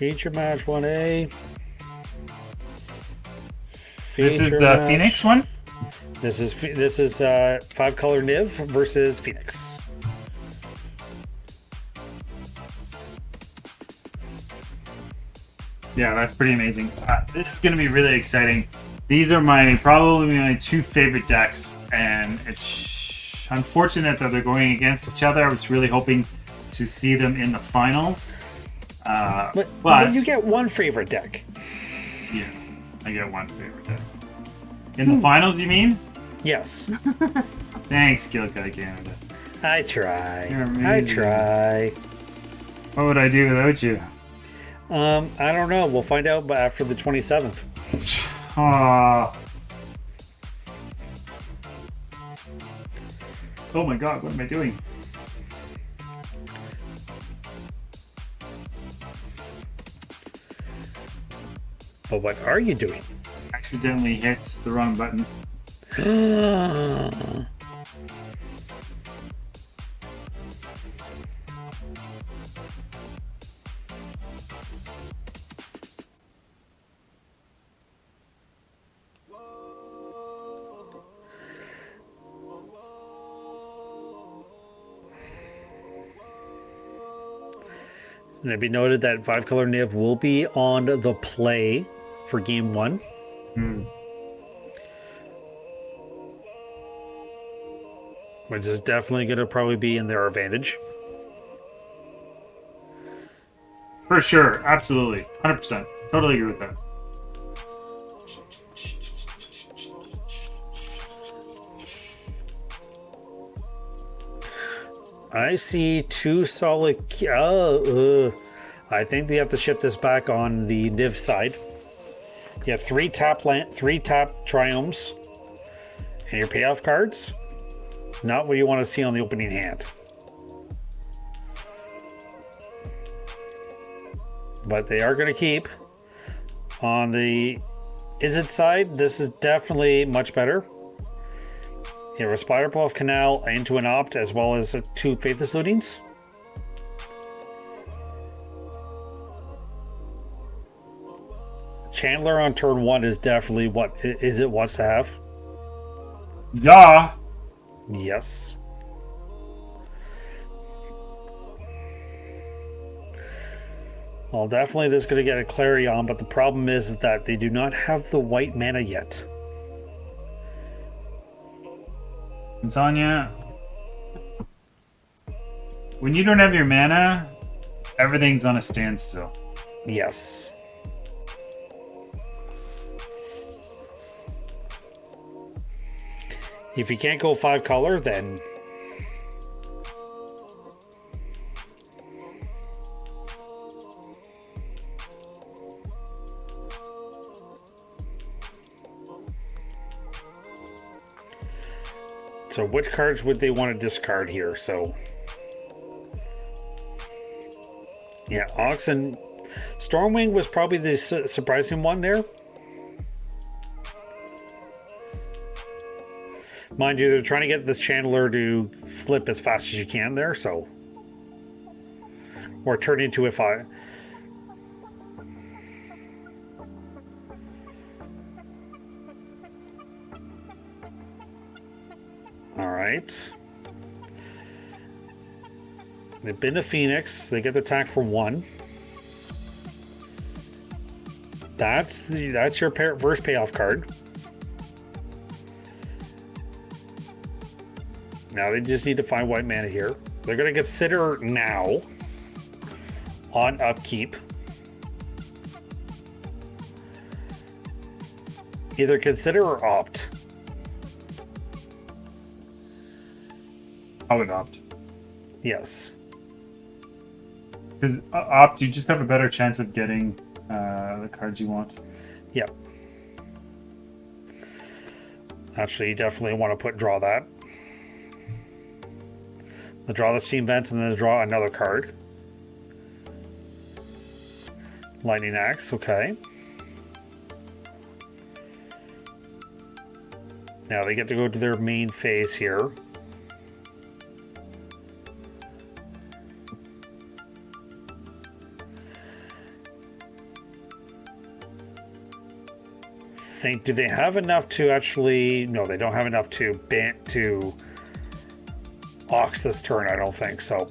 Feature match 1A. This is the Phoenix one? This is 5-color Niv versus Phoenix. Yeah, that's pretty amazing. This is going to be really exciting. These are probably my two favorite decks, and it's unfortunate that they're going against each other. I was really hoping to see them in the finals. But you get one favorite deck. Yeah, I get one favorite deck. In the finals, you mean? Yes. Thanks, Guy Canada. I try. I try. What would I do without you? I don't know. We'll find out after the 27th. Aww. Oh my god, what am I doing? But what are you doing? Accidentally hit the wrong button. And it be noted that 5-color Niv will be on the play for game 1. Which is definitely going to probably be in their advantage. For sure, absolutely. 100%. Totally agree with that. I see 2 solid... I think they have to ship this back on the Niv side. You have 3 tap triomes and your payoff cards. Not what you want to see on the opening hand. But they are going to keep. On the Izzet side, this is definitely much better. You have a Spider Bluff Canal into an Opt, as well as 2 Faithless Lootings. Chandler on turn 1 is definitely what Izzet wants to have. Yeah. Yes. Well, definitely this is going to get a Clarion, but the problem is that they do not have the white mana yet. Insania. When you don't have your mana, everything's on a standstill. Yes. If you can't go 5-color, then... So which cards would they want to discard here? So... Yeah, Ox and... Stormwing was probably the surprising one there. Mind you, they're trying to get the Chandler to flip as fast as you can there, so... Or turn into a 5. Alright. They've been to Phoenix. They get the attack for 1. That's your first payoff card. Now they just need to find white mana here. They're going to consider now on upkeep. Either consider or opt. I would opt. Yes. Because opt, you just have a better chance of getting the cards you want. Yep. Actually, you definitely want to draw that. The draw the Steam Vents and then draw another card. Lightning Axe, okay. Now they get to go to their main phase here. think, do they have enough to actually... No, they don't have enough to ox this turn, I don't think, so...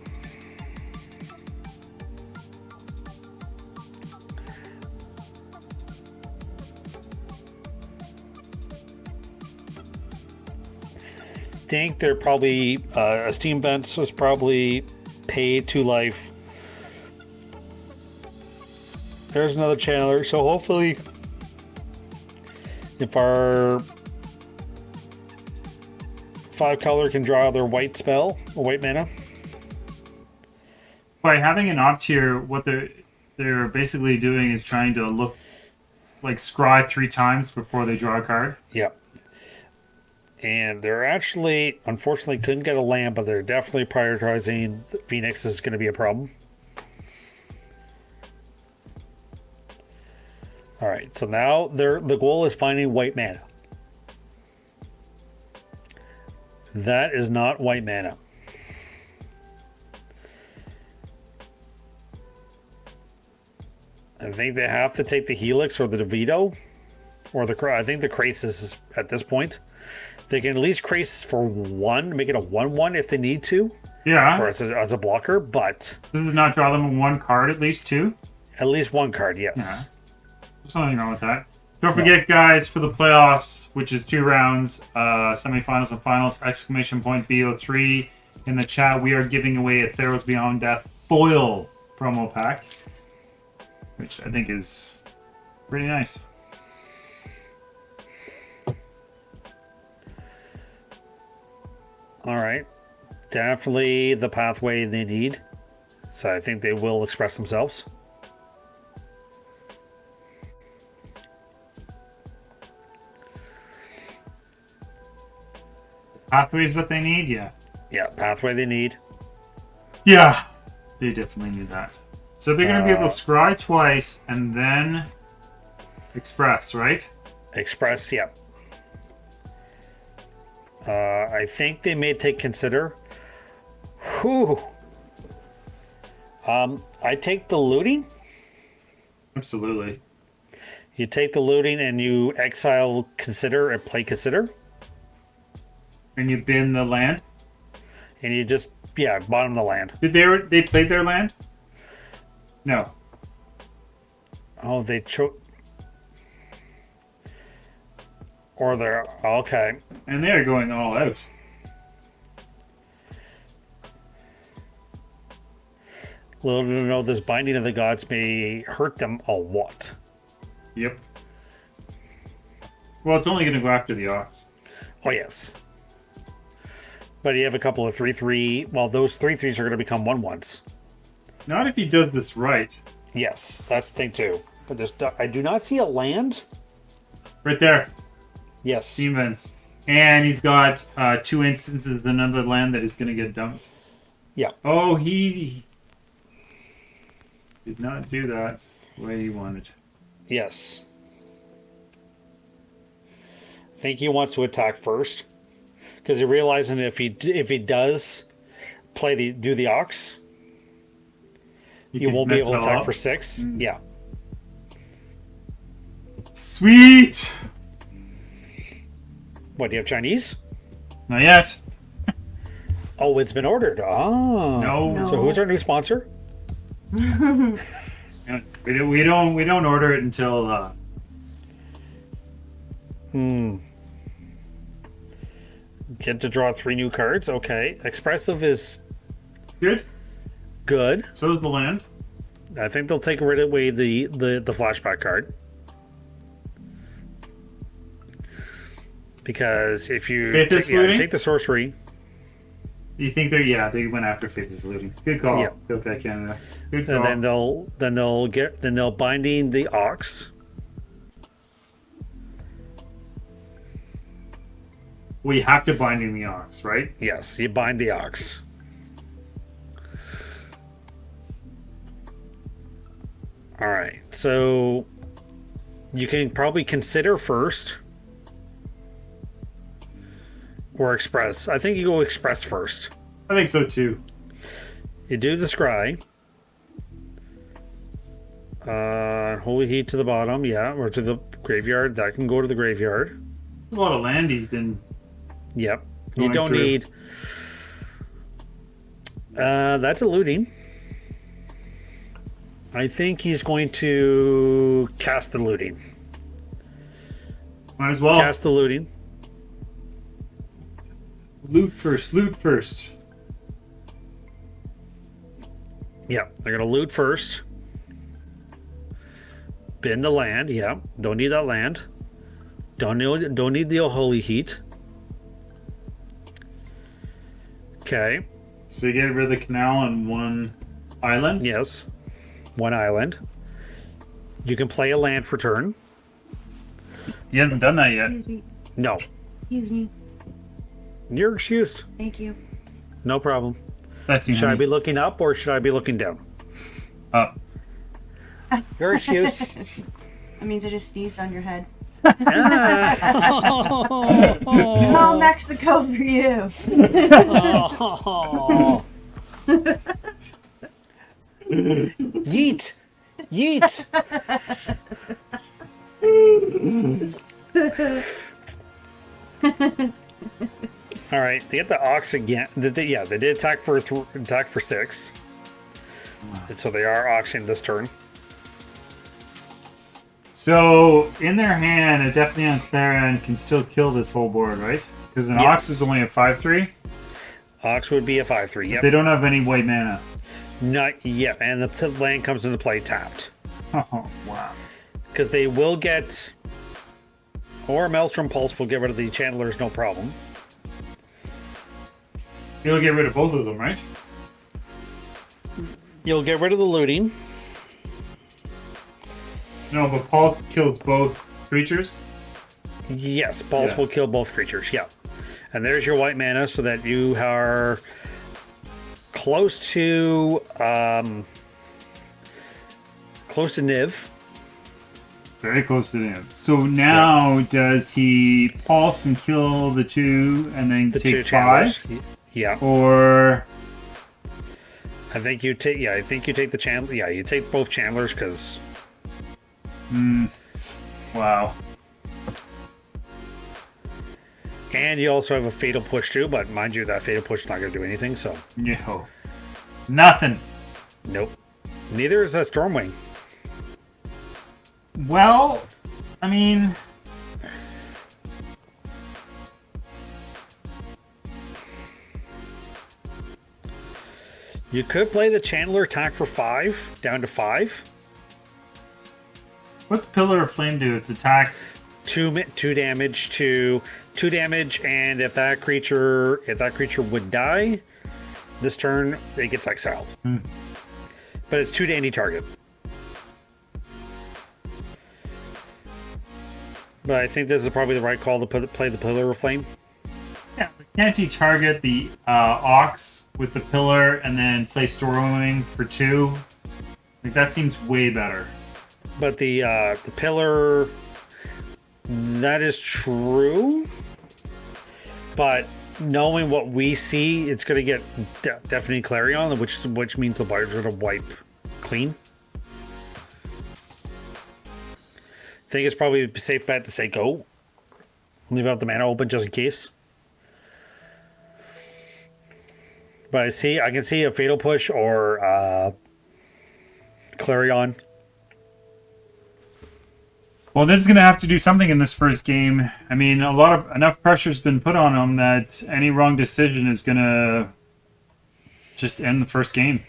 think they're probably a steam bench was probably paid to life. There's another channeler, so hopefully if our 5-color can draw their white spell or white mana. By having an opt here, what they're basically doing is trying to look like scry 3 times before they draw a card. Yeah. And they're actually, unfortunately, couldn't get a land, but they're definitely prioritizing Phoenix is going to be a problem. All right, so now the goal is finding white mana. That is not white mana. I think they have to take the Helix or the DeVito, or I think the Krasis is at this point. They can at least Krasis for 1, make it a 1/1 if they need to. Yeah. As a blocker, but... Does it not draw them 1 card at least, too? At least 1 card, yes. Yeah. There's nothing wrong with that. Don't forget, guys, for the playoffs, which is 2 rounds, semifinals and finals, !BO3 in the chat. We are giving away a Theros Beyond Death foil promo pack, which I think is pretty nice. All right. Definitely the pathway they need. So I think they will express themselves. Pathway is what they need? Yeah. Yeah, pathway they need. Yeah. They definitely need that. So they're going to be able to scry twice and then express, right? Express, yeah. I think they may take consider. Whew. I take the looting. Absolutely. You take the looting and you exile consider and play consider. And you bin the land? And you just, bottom the land. Did they played their land? No. Oh, they chose... Or they're... Okay. And they're going all out. Little to know, this Binding of the Gods may hurt them a lot. Yep. Well, it's only going to go after the Ox. Oh, yes. But you have a couple of 3/3... Well, those 3/3s are going to become 1/1s. Not if he does this right. Yes, that's the thing, too. But I do not see a land. Right there. Yes. Steam vents. And he's got 2 instances, another land that is going to get dumped. Yeah. Oh, he did not do that the way he wanted. Yes. I think he wants to attack first. Because he realizing if he does do the Ox, he won't be able to attack for 6. Mm. Yeah. Sweet! What, do you have Chinese? Not yet. Oh, it's been ordered. Oh. No. So who's our new sponsor? we don't order it until Get to draw 3 new cards. Okay. Expressive is good. So is the land. I think they'll take away the flashback card. Because if you take the sorcery. You think they went after Faithless Looting. Good call. Yeah. Okay, Canada. Good call. And then they'll Binding the Ox. We have to Binding the Ox, right? Yes, you bind the Ox. All right. So you can probably consider first. Or express. I think you go express first. I think so too. You do the scry. Holy Heat to the bottom, yeah, or to the Graveyard. That can go to the graveyard. A lot of land he's been. Yep. You Going don't through. need. That's a looting. I think he's going to cast the looting. Might as well. Cast the looting. Loot first. Loot first. Yeah, they're gonna loot first. Bin the land. Yeah, don't need that land. Don't need the holy heat. Okay. So you get rid of the canal and one island. Yes. One island. You can play a land for turn. He hasn't done that yet. Excuse me. No. Excuse me. You're excused. Thank you. No problem. That's you. Should I honey. be looking up or should I be looking down? Up. You're excused. That means I just sneezed on your head. Ah. Oh, Mexico for you. Oh. Yeet. Yeet. All right, they get the ox again. They did attack for 6. So they are oxing this turn. So in their hand, a Death on their end can still kill this whole board, right? Because an ox Yes. is only a 5/3. Ox would be a 5/3. Yep. They don't have any white mana. Not yet, and the land comes into play tapped Oh wow. because they will get, or Maelstrom Pulse will get rid of the Chandlers, no problem. You'll get rid of both of them, right? You'll get rid of the looting. No, but Paul kills both creatures. Yes, Pulse Yeah. will kill both creatures. Yeah, and there's your white mana, so that you are close to Niv. Very close to them. So now does he pulse and kill the 2 and then The take 2 5? Chandlers. Yeah, Or I think you take. Yeah, I think you take the Chandler. Yeah, you take both Chandlers because. wow. And you also have a Fatal Push too, but mind you, that Fatal Push is not going to do anything, so No. Nothing. nope. Neither is that Stormwing. Well, I mean, You could play the Chandler attack for 5, down to 5. what's Pillar of Flame do? It's attacks. 2 damage to 2 damage, and if that creature would die this turn, it gets exiled. But it's 2 to any target. But I think this is probably the right call to play the Pillar of Flame. Yeah. Can't he target the Ox with the Pillar and then play Stormwing for 2? Like that seems way better. But the Pillar, that is true. But knowing what we see, it's going to get definitely Clarion, which means the buyer's going to wipe clean. I think it's probably a safe bet to say go. Leave out the mana open just in case. But I can see a Fatal Push or Clarion. Well, Nib's going to have to do something in this first game. I mean, enough pressure's been put on him that any wrong decision is going to just end the first game.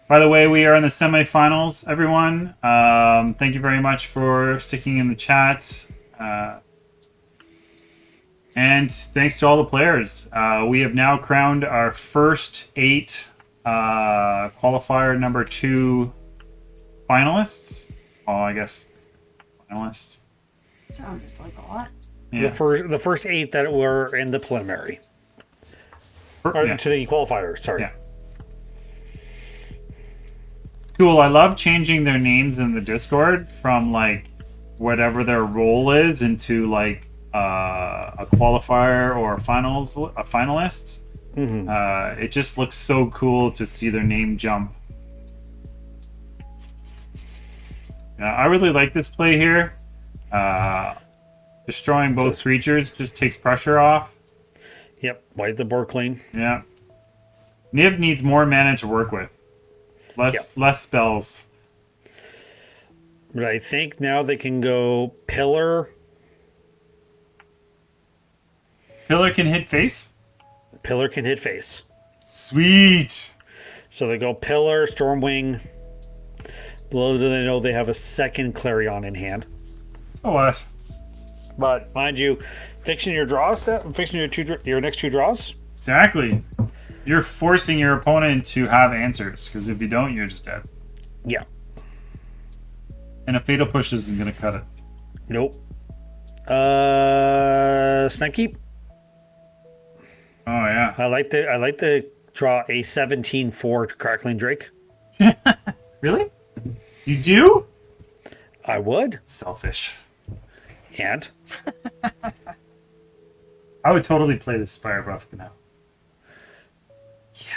By the way, we are in the semifinals, everyone. Thank you very much for sticking in the chat. And thanks to all the players. We have now crowned our first 8 qualifier number 2 finalists. Oh, I guess finalists. Sounds like a lot. Yeah. The first 8 that were in the preliminary. Or Yeah. to the qualifier, sorry. Yeah. Cool. I love changing their names in the Discord from like whatever their role is into like a qualifier or a finalist. Mm-hmm. It just looks so cool to see their name jump. I really like this play here. Destroying both creatures just takes pressure off. Yep, wipe the board clean. Yeah. Nib needs more mana to work with. Less spells. But I think now they can go Pillar. Pillar can hit face? Pillar can hit face. Sweet. So they go Pillar, Stormwing. Little do they know they have a second Clarion in hand. So what? But mind you, fixing your draw step, fixing your next two draws. Exactly. You're forcing your opponent to have answers, because if you don't, you're just dead. Yeah. And a Fatal Push isn't going to cut it. Nope. Snipe Keep. Oh yeah. I like to draw a 17-4 Crackling Drake. Really? You do? I would. Selfish. And I would totally play this Spire Buff now. Yeah.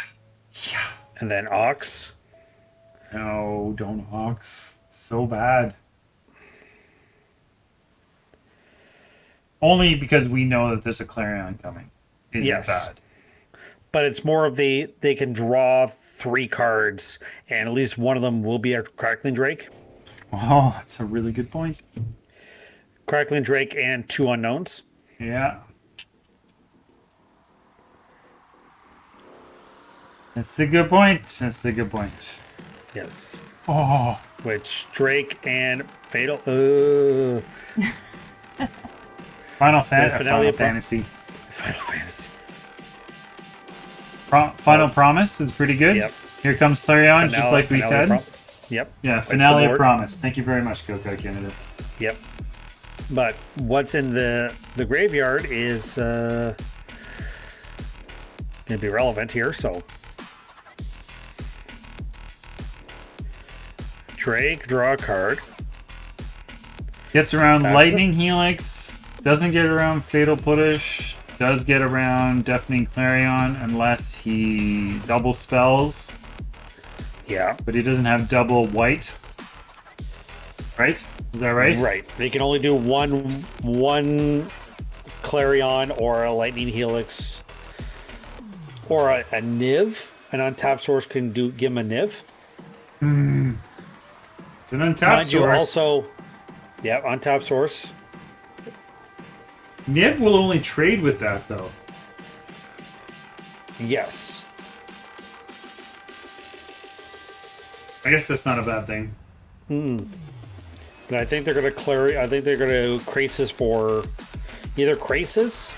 and then Ox. No, don't Ox. It's so bad. Only because we know that there's a Clarion coming. Is it bad? But it's more of they can draw 3 cards, and at least one of them will be a Crackling Drake. Oh, that's a really good point. Crackling Drake and 2 unknowns. Yeah. That's the good point. That's the good point. Yes. Oh. Which Drake and Fatal. Final Finale Fantasy. Final Fantasy. Final Promise is pretty good. Yep. Here comes Clarion, just like we said. Yep. Yeah, Finale of Promise. Thank you very much, Coca Canada. Yep. But what's in the graveyard is going to be relevant here. So Drake, draw a card. Gets around Lightning Helix. Doesn't get around Fatal Push. Does get around Deafening Clarion unless he double spells. Yeah. But he doesn't have double white. Right? Is that right? Right. They can only do one Clarion or a Lightning Helix or a Niv. An untapped source can give him a Niv. It's an untapped source. You also, yeah, untapped source. Niv will only trade with that, though. Yes. I guess that's not a bad thing. But I think they're going to I think they're going to Krasis for either Krasis.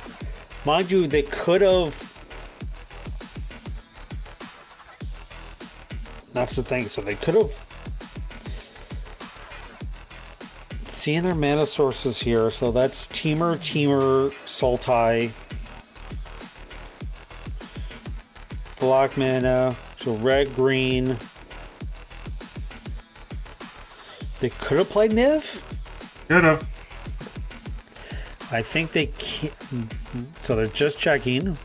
Mind you, they could have. That's the thing. So they could have. Seeing their mana sources here, so that's Teamer, Sultai, black mana, so red, green. They could have played Niv. Could have. I think they can't. So they're just checking.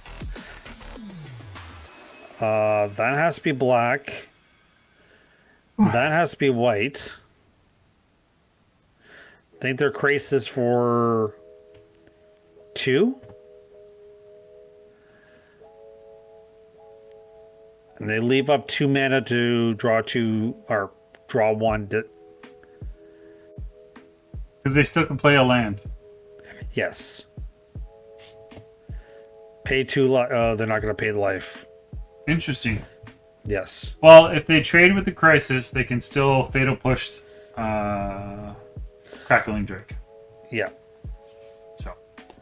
That has to be black. That has to be white. I think their Krasis for 2. And they leave up 2 mana to draw 2 or draw 1. Because they still can play a land. Yes. Pay 2 they're not going to pay the life. Interesting. Yes. Well, if they trade with the Crisis, they can still Fatal Push Crackling Drake. Yeah. So.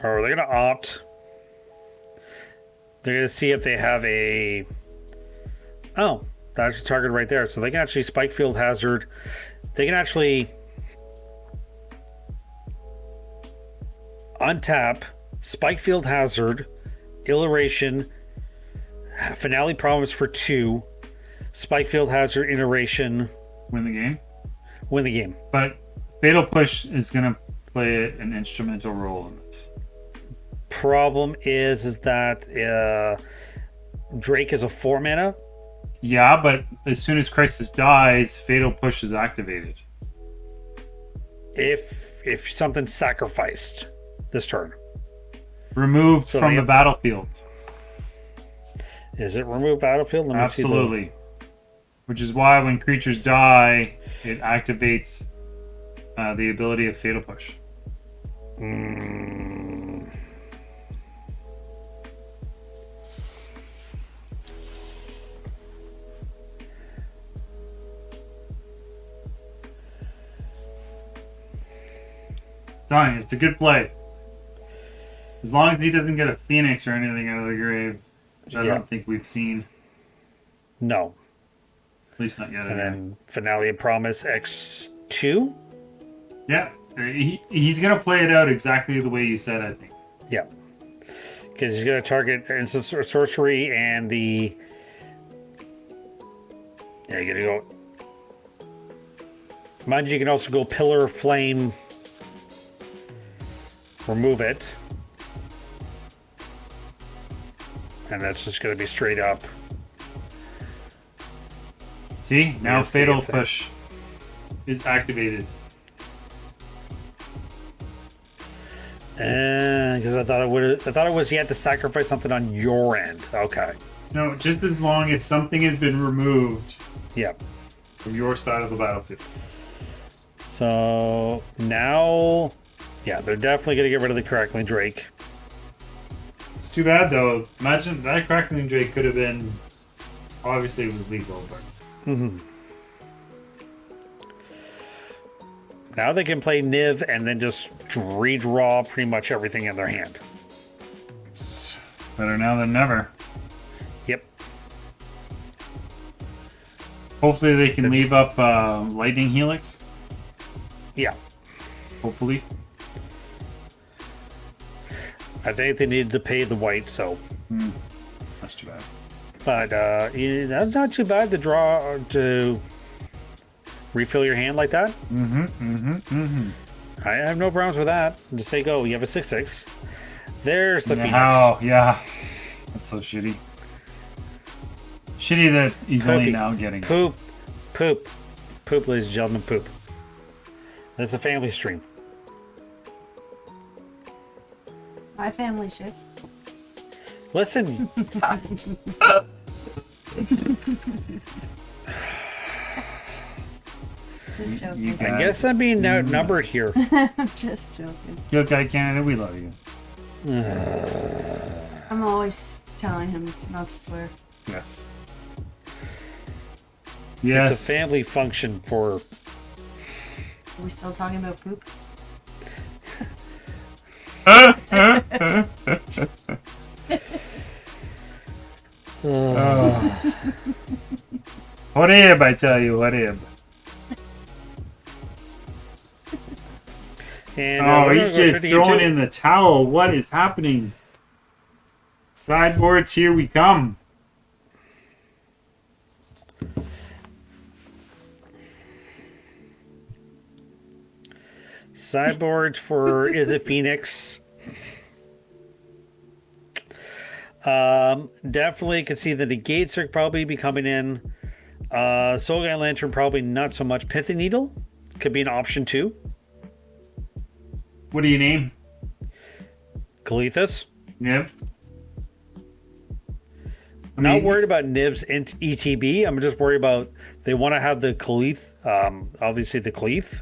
Or they're going to opt. They're going to see if they have a... Oh, that's the target right there. So they can actually Spike Field Hazard. They can actually untap Spike Field Hazard, Iteration, Finale Promise for 2, Spike Field Hazard, Iteration. Win the game? Win the game. But Fatal Push is going to play an instrumental role in this. Problem is that Drake is a 4 mana. Yeah, but as soon as Crisis dies, Fatal Push is activated. if something's sacrificed this turn. Removed So from they the have- battlefield. Is it remove battlefield? Let me see Absolutely. Which is why when creatures die, it activates the ability of Fatal Push. Telling you, it's a good play. As long as he doesn't get a Phoenix or anything out of the grave, which I Yeah. don't think we've seen. No. At least not yet. And anyway. then Finale of Promise X2. Yeah, he's going to play it out exactly the way you said, I think. Yeah. Because he's going to target instant sorcery and the. Yeah, you're going to go. Mind you can also go Pillar of Flame. Remove it. And that's just going to be straight up. See, now Yeah, see Fatal if that- Push is activated. Because I thought it was you had to sacrifice something on your end. Okay. No, just as long as something has been removed Yep. from your side of the battlefield. So now, yeah, they're definitely going to get rid of the Crackling Drake. It's too bad though. Imagine that Crackling Drake could have been. Obviously, it was lethal, but Now they can play Niv and then just redraw pretty much everything in their hand. it's better now than never. Yep. Hopefully, they can leave up Lightning Helix. Yeah. Hopefully. I think they needed to pay the white, so. That's too bad. But that's not too bad to draw to refill your hand like that. I have no problems with that. Just say go. You have a 6/6. There's the Phoenix. Oh, yeah. That's so shitty. Shitty that he's only Poopy. now getting. Poop, ladies and gentlemen, poop. This is a family stream. My family shits. Listen, Just joking. You I got guess I'm being outnumbered here. I'm just joking. Good guy, Canada. We love you. I'm always telling him not to swear. Yes. It's Yes. a family function for. Are we still talking about poop? Horeb, I tell you, Horeb. And, Oh, we're he's gonna go just straight to throwing YouTube. in the towel. What is happening? Sideboards, here we come. Sideboards for Is It Phoenix? Definitely could see the negates are probably be coming in. Soul Guy Lantern probably not so much. Pithy Needle could be an option too. What do you name? Galithus. Niv? Not worried about Niv's ETB. I'm just worried about they want to have the Khalith, obviously the Khalith,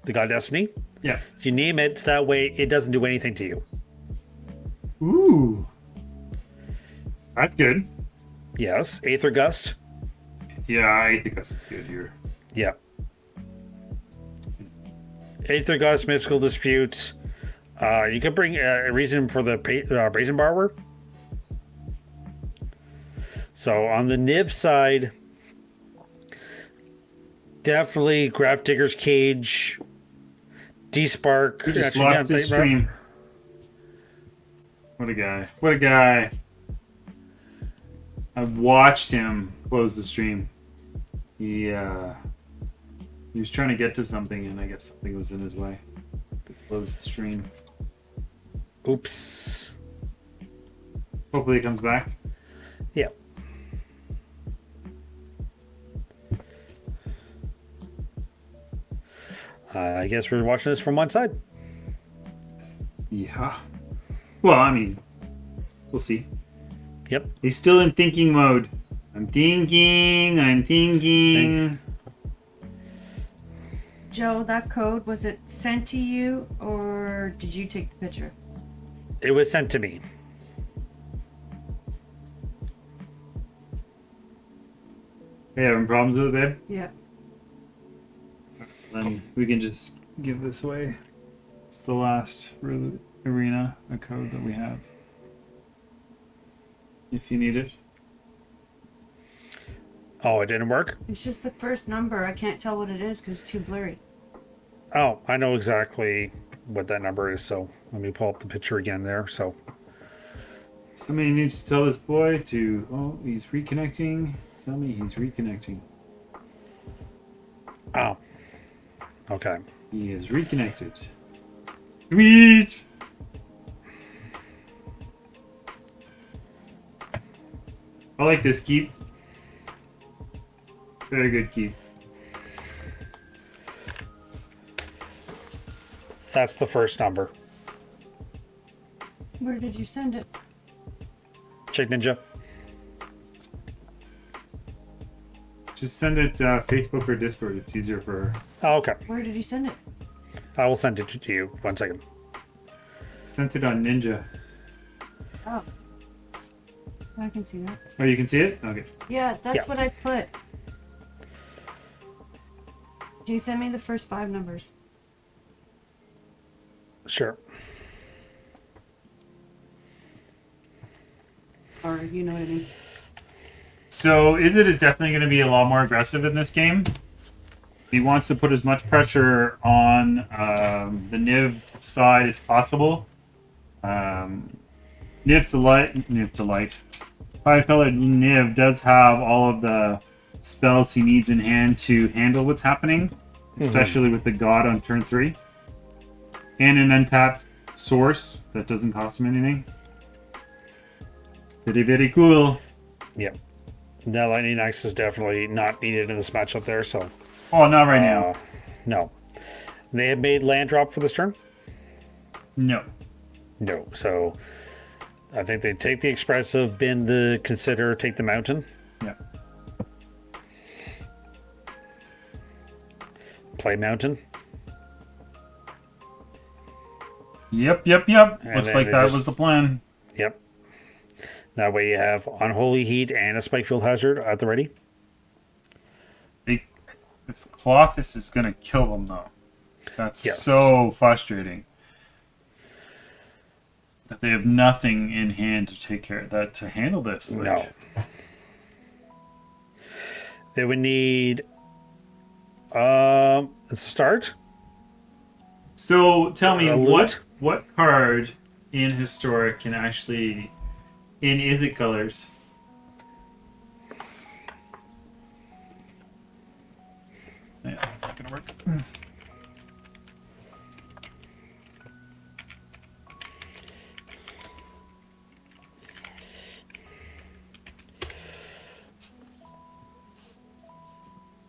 the God Destiny. Yeah. If you name it that way, it doesn't do anything to you. Ooh. That's good. Yes. Aether Gust. Yeah, I think this is good here. Yeah. Aether Gust, Mystical Dispute. You could bring a reason for the Brazen Borrower. So on the Niv side, definitely Graph Digger's Cage, D-Spark. He just Actually, lost yeah, his stream. What a guy. What a guy. I watched him close the stream. He was trying to get to something, and I guess something was in his way. He closed the stream. Oops. Hopefully he comes back. Yeah. I guess we're watching this from one side. Yeah. Well, I mean, we'll see. Yep. He's still in thinking mode. I'm thinking. Joe, that code, was it sent to you or did you take the picture? It was sent to me. Hey, having problems with it, babe? Yeah. Then we can just give this away. It's the last arena, a code that we have. If you need it. Oh, it didn't work? It's just the first number. I can't tell what it is because it's too blurry. Oh, I know exactly what that number is, so let me pull up the picture again there. So Somebody needs to tell this boy to... Oh, he's reconnecting. Tell me he's reconnecting. oh. Okay. He is reconnected. Sweet! I like this keep. Very good keep. That's the first number. Where did you send it? Chick Ninja. Just send it Facebook or Discord. It's easier for... Oh, okay. Where did you send it? I will send it to you. 1 second. Sent it on Ninja. Oh. I can see that. Oh, you can see it? Okay. Yeah, that's Yeah. what I put. Can you send me the first 5 numbers? Sure. Or you know what I mean? So, Izzet is definitely going to be a lot more aggressive in this game. He wants to put as much pressure on the Niv side as possible. Niv to light. Five-colored Niv does have all of the spells he needs in hand to handle what's happening, especially with the God on turn 3. And an untapped source that doesn't cost him anything. Very, very cool. Yep. That lightning axe is definitely not needed in this matchup there, so Oh, not right now. no. They have made land drop for this turn? No. No. So I think they take the expressive, bin the consider, take the mountain. Yeah. Play mountain. Yep. Looks then like they that just- was the plan. Yep. That way you have Unholy Heat and a Spike Field Hazard at the ready. This Colossus is going to kill them, though. That's Yes. so frustrating. That they have nothing in hand to take care of that, to handle this. Like, No. They would need a start. So tell me, A loot? what card in Historic can actually, in Izzet colors? Yeah, that's not gonna work.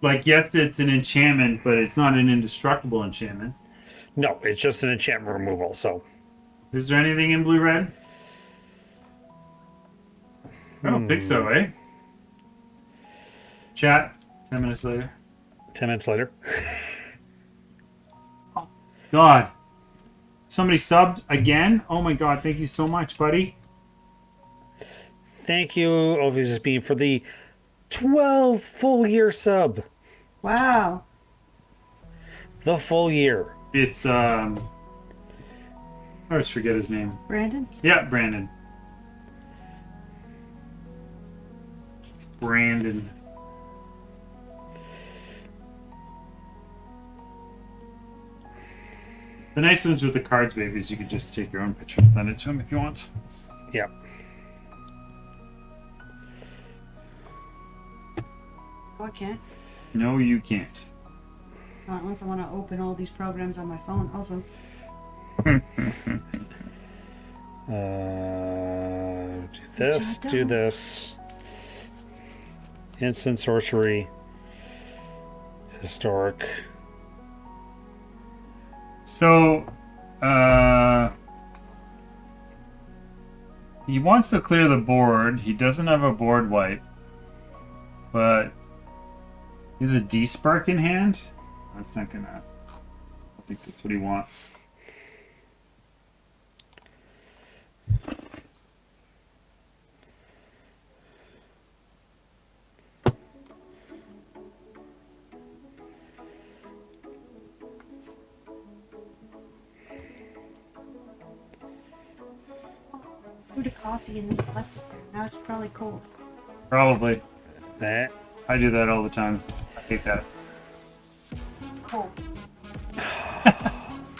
Like, yes, it's an enchantment, but it's not an indestructible enchantment. No, it's just an enchantment removal. So Is there anything in blue-red? I don't think so, eh? Chat, 10 minutes later. 10 minutes later. God. Somebody subbed again? Oh my god, thank you so much, buddy. Thank you, Ovis Beam, for the 12 full year sub. Wow. The full year. It's, I always forget his name. Brandon? Yeah, Brandon. It's Brandon. The nice ones with the cards, baby, is you could just take your own picture and send it to him if you want. Yep. Oh, I can't. No, you can't. Not unless I want to open all these programs on my phone. Also, Do this, do this. Instant sorcery. Historic. So, he wants to clear the board. He doesn't have a board wipe, but is a D-Spark in hand? That's not gonna. I think that's what he wants. Put a coffee and left it there. Now it's probably cold. Probably. That. I do that all the time. I hate that. It's cold.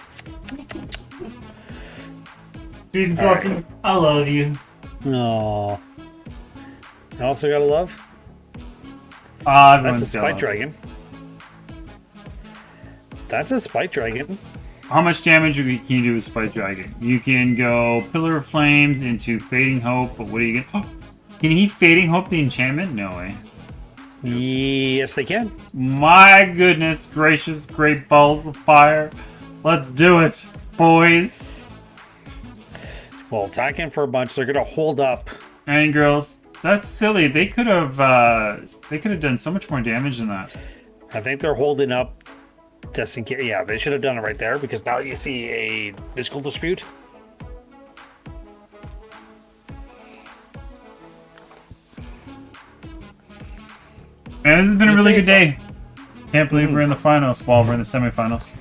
Sweet and salty. Right. I love you. No. I also got a love. That's a Spike Dragon. That's a Spike Dragon. How much damage can you do with Spike Dragon? You can go Pillar of Flames into Fading Hope, but what are you gonna... Oh, can he Fading Hope the enchantment? No way. Yes, they can. My goodness gracious, great balls of fire. Let's do it, boys. Well, attacking for a bunch, they're gonna hold up. And girls, that's silly. They could have done so much more damage than that. I think they're holding up just in case. Yeah, they should have done it right there because now you see a physical dispute. Man, this has been a really good day. Can't believe we're in the finals. Well, we're in the semifinals.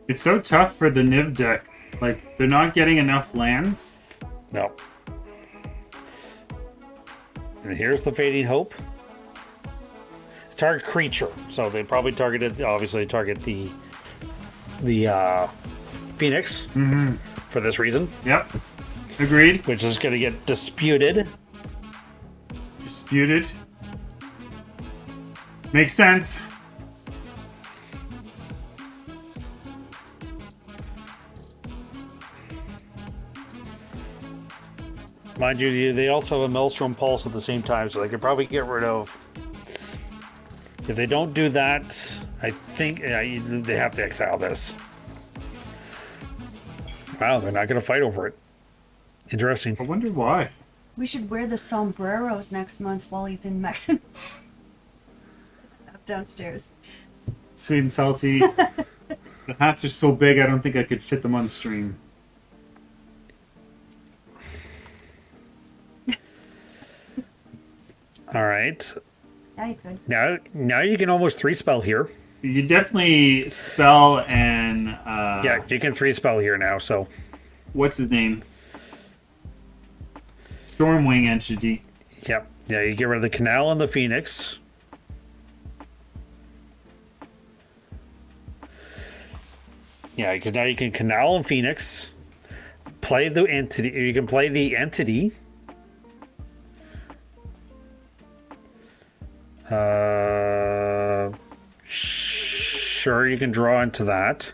It's so tough for the Niv deck. Like, they're not getting enough lands. No. And here's the Fading Hope. Target creature. So they probably targeted, obviously, target the Phoenix for this reason. Yep. Agreed. Which is going to get disputed. Disputed. Makes sense. Mind you, they also have a Maelstrom Pulse at the same time, so they could probably get rid of... If they don't do that, I think they have to exile this. Wow, they're not going to fight over it. Interesting. I wonder why. We should wear the sombreros next month while he's in Mexico. Up downstairs. Sweet and salty. The hats are so big, I don't think I could fit them on stream. All right. Yeah, you could. Now you can almost 3-spell here. You definitely spell and... yeah, you can 3-spell here now, so... What's his name? Stormwing entity. Yep. Yeah, you get rid of the Canal and the Phoenix. Yeah, because now you can Canal and Phoenix. Play the entity. You can play the entity. Sure, you can draw into that.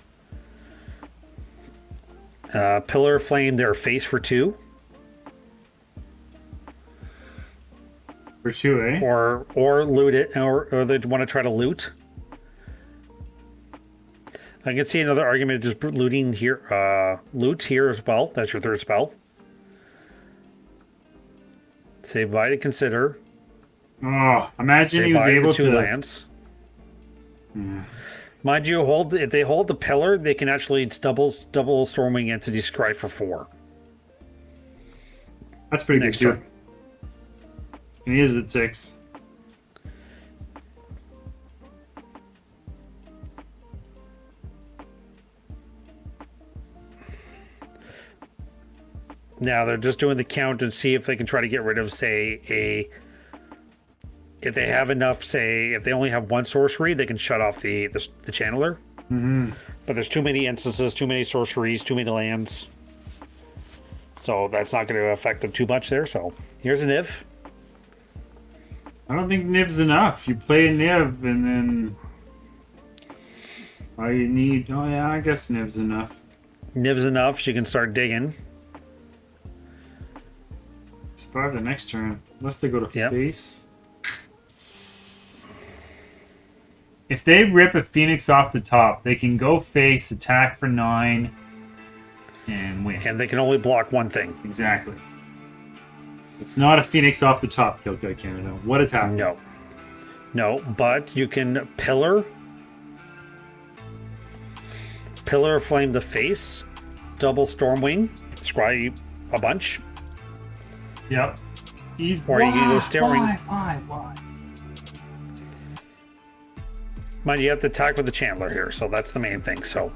Pillar of Flame, their face for 2. For 2, eh? Or loot it, or they want to try to loot. I can see another argument just looting here. Loot here as well. That's your 3rd spell. Say bye to consider. Oh, imagine he was able to... 2 lands. Mind you, if they hold the pillar, they can actually double Stormwing Entity Scry for 4. That's pretty good too. And he is at 6. Now they're just doing the count to see if they can try to get rid of, say, if they have enough, say, if they only have one sorcery, they can shut off the channeler. Mm-hmm. But there's too many instances, too many sorceries, too many lands. So that's not going to affect them too much there. So here's a Niv. I don't think Niv's enough. You play a Niv and then all you need. Oh yeah, I guess Niv's enough. Niv's enough. You can start digging. Survive the next turn, unless they go to Yep. face. If they rip a Phoenix off the top, they can go face, attack for 9, and win. And they can only block one thing. Exactly. It's not a Phoenix off the top, Kill Guy Canada. What has happened? No. No, but you can Pillar Flame the face, double Stormwing, scry a bunch. Yep. Or you can go Staring. Why? Mind you have to attack with the Chandler here, so that's the main thing. So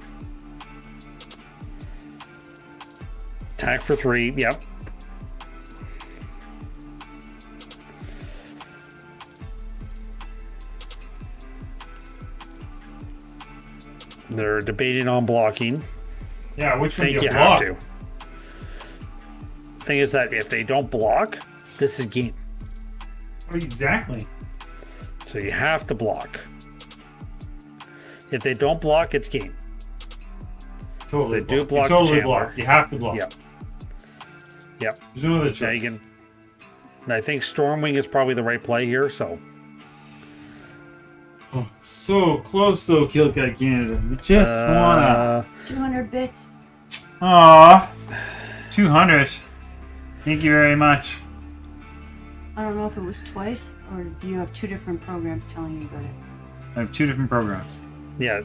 attack for 3, yep. They're debating on blocking. Yeah, which I one do think you you have block? to. Thing is that if they don't block, this is game. Oh, exactly. So you have to block. If they don't block, it's game. Totally. They do block. block You totally the Chandler. block. You have to block. Yep. Yep. There's no other Now choice. you can. And I think Stormwing is probably the right play here. So Oh, so close though, Kill Guy Canada. We just wanna. 200 bits. Aw. 200. Thank you very much. I don't know if it was twice or do you have 2 different programs telling you about it? I have 2 different programs yeah,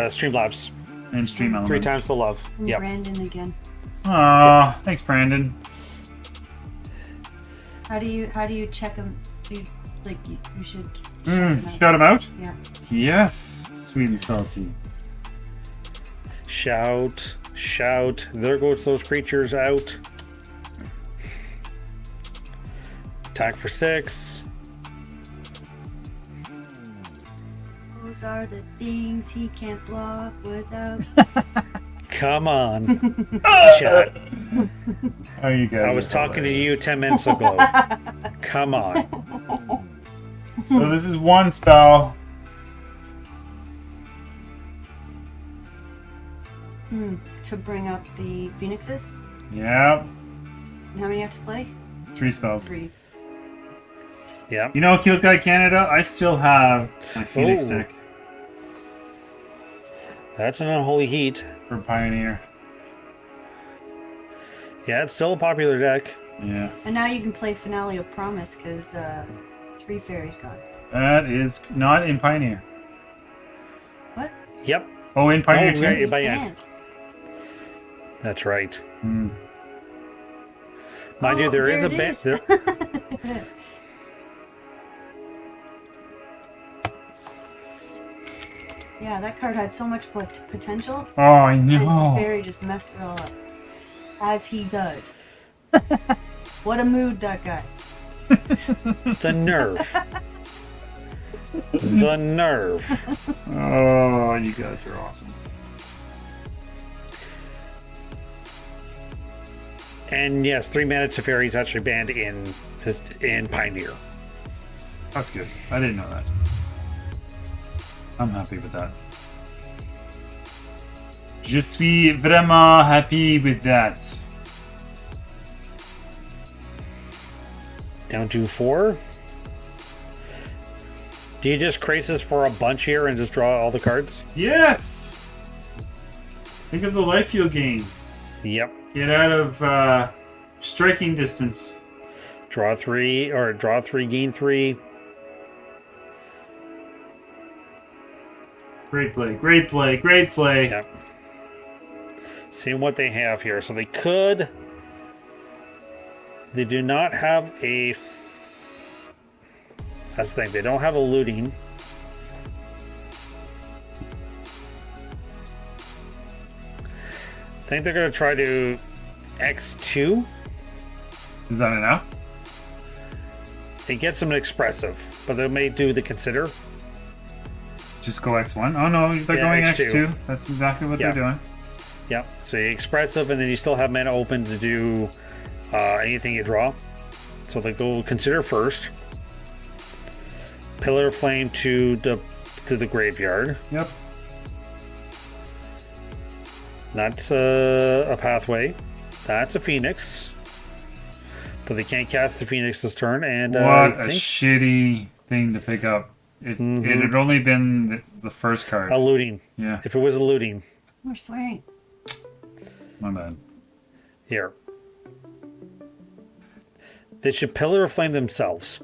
Streamlabs, and Stream Elements. 3 times the love. And Yep. Brandon again. Aw, thanks, Brandon. How do you check them? Do you, you should check 'em out. Shout him out? Yeah. Yes, sweet and salty. Shout, shout. There goes those creatures out. Attack for 6. Those are the things he can't block without. Come on, chat. Oh, you guys. I was talking to you 10 minutes ago. Come on. So this is 1 spell. To bring up the Phoenixes. Yeah, And how many you have to play? 3 spells. 3. Yeah. You know, Kill Guy Canada, I still have my Phoenix Oh. deck That's an unholy heat. for Pioneer. Yeah, it's still a popular deck. Yeah, And now you can play Finale of Promise because 3 fairies gone. that is not in Pioneer. What? Yep, Oh, in Pioneer Oh, too. right. Fairies by hand. stand. that's right. Hmm. Mind you, Oh, there is a it bit. is. There, Yeah, that card had so much potential. Oh, I And know. Barry just messed it all up. As he does. What a mood that guy. the nerve. The nerve. Oh, you guys are awesome. And yes, 3 mana Teferi is actually banned in Pioneer. That's good. I didn't know that. I'm happy with that. Je suis vraiment happy with that. Down to 4. Do you just Krasis for a bunch here and just draw all the cards? Yes! Think of the life you'll gain. Yep. Get out of striking distance. Draw 3, or draw 3, gain 3. Great play, great play, great play. Yep. Seeing what they have here. So they could. They do not have a. That's the thing. They don't have a looting. I think they're going to try to X2. Is that enough? It gets them expressive. but they may do the consider. Just go X1. Oh no, they're Yeah, going X2. X2. That's exactly what Yeah. they're doing. Yeah, so you expressive, and then you still have mana open to do anything you draw. So they go consider first. Pillar of Flame to the graveyard. Yep. That's a pathway. That's a Phoenix. But they can't cast the Phoenix this turn, and What I a think shitty thing to pick up. It had only been the first card. a looting. Yeah, If it was a looting, More swing. my bad. here. They should Pillar of Flame themselves.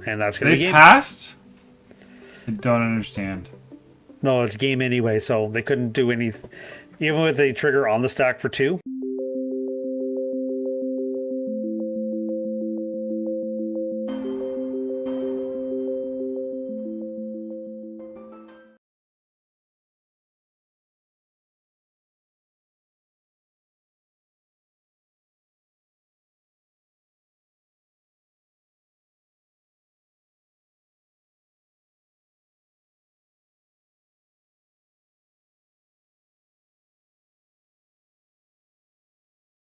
And that's going to be They game. passed? I don't understand. No, it's game anyway, so they couldn't do any. Even with a trigger on the stack for 2,